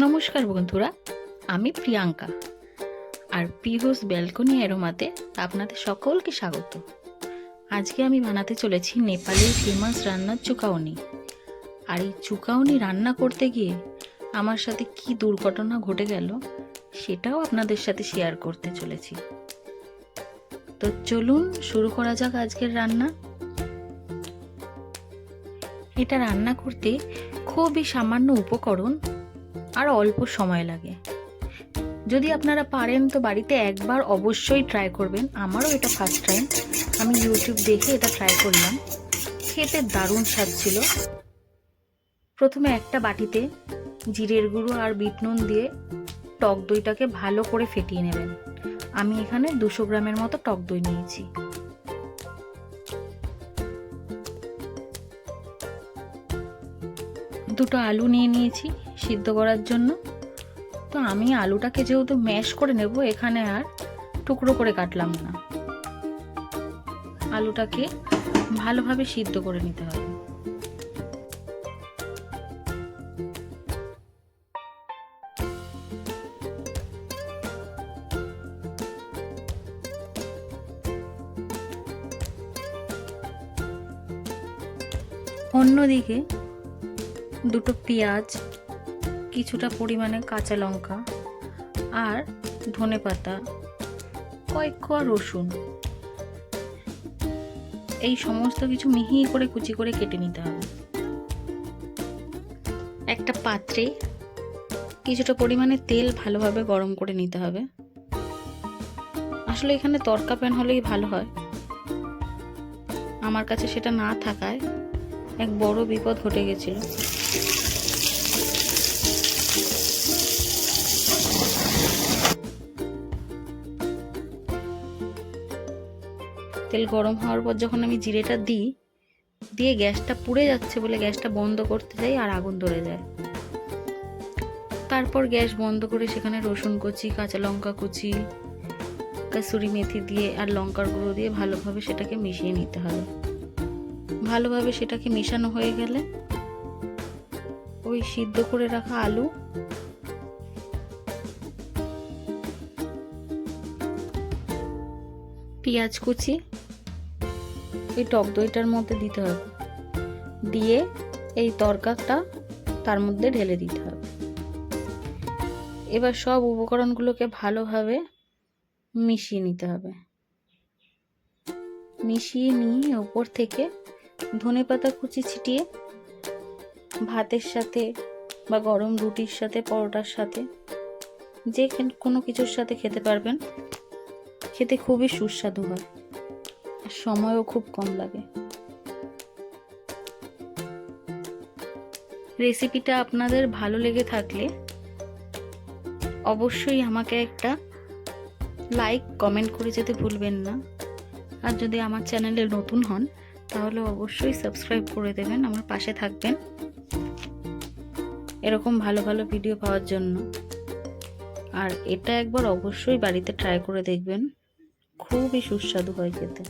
নমস্কার বন্ধুরা, আমি প্রিয়াঙ্কা আর পিহুস ব্যালকনি অ্যারোমাতে আপনাদের সকলকে স্বাগত। আজকে আমি বানাতে চলেছি নেপালের ফেমাস রান্না চুকাউনি। আর এই চুকাউনি রান্না করতে গিয়ে আমার সাথে কি দুর্ঘটনা ঘটে গেল সেটাও আপনাদের সাথে শেয়ার করতে চলেছি। তো চলুন শুরু করা যাক আজকের রান্না। এটা রান্না করতে খুবই সামান্য উপকরণ আর অল্প সময় লাগে। যদি আপনারা পারেন তো বাড়িতে একবার অবশ্যই ট্রাই করবেন। আমারও এটা ফার্স্ট টাইম, আমি ইউটিউব দেখে এটা ট্রাই করলাম। খেতে দারুণ স্বাদ ছিল। প্রথমে একটা বাটিতে জিরের গুঁড়ো আর বিট নুন দিয়ে টক দইটাকে ভালো করে ফেটিয়ে নেবেন। আমি এখানে 200 গ্রামের মতো টক দই নিয়েছি। দুটো আলু নিয়ে নিয়েছি সিদ্ধ করার জন্য। তো আমি আলুটাকে যেহেতু ম্যাশ করে নেব, এখানে আর টুকরো করে কাটলাম না। আলুটাকে ভালোভাবে সিদ্ধ করে নিতে হবে। অন্যদিকে দুটো পেঁয়াজ, কিছুটা পরিমাণে কাঁচা লঙ্কা আর ধনেপাতা, কয়েক কোয়া রসুন, এই সমস্ত কিছু মিহি করে কুচি করে কেটে নিতে হবে। একটা পাত্রে কিছুটা পরিমাণে তেল ভালোভাবে গরম করে নিতে হবে। আসলে এখানে তড়কা প্যান হলেই ভালো হয়। আমার কাছে সেটা না থাকায় এক বড় বিপদ ঘটে গেছিল। তেল গরম হওয়ার পর যখন আমি জিরেটা দিয়ে গ্যাসটা পুড়ে যাচ্ছে বলে গ্যাসটা বন্ধ করতে যাই আর আগুন ধরে যায়। তারপর গ্যাস বন্ধ করে সেখানে রসুন কুচি, কাঁচা লঙ্কা কুচি, কাসুরি মেথি দিয়ে আর লঙ্কার গুঁড়ো দিয়ে ভালোভাবে সেটাকে মিশিয়ে নিতে হবে। ভালোভাবে সেটাকে মেশানো হয়ে গেলে ওই সিদ্ধ করে রাখা আলু, পেঁয়াজ কুচি এই টক দইটার মধ্যে দিতে হবে। দিয়ে এই তরকাটা তার মধ্যে ঢেলে দিতে হবে। এবার সব উপকরণগুলোকে ভালোভাবে মিশিয়ে নিতে হবে। মিশিয়ে নিয়ে ওপর থেকে ধনেপাতা কুচি ছিটিয়ে ভাতের সাথে বা গরম রুটির সাথে, পরোটার সাথে, যে কোনো কিছুর সাথে খেতে পারবেন। খেতে খুবই সুস্বাদু হয় আর সময়ও খুব কম লাগে। রেসিপিটা আপনাদের ভালো লেগে থাকলে অবশ্যই আমাকে একটা লাইক, কমেন্ট করে যেতে ভুলবেন না। আর যদি আমার চ্যানেলে নতুন হন তাহলে অবশ্যই সাবস্ক্রাইব করে দেবেন, আমার পাশে থাকবেন এরকম ভালো ভালো ভিডিও পাওয়ার জন্য। আর এটা একবার অবশ্যই বাড়িতে ট্রাই করে দেখবেন, খুবই সুস্বাদু হয় খেতে।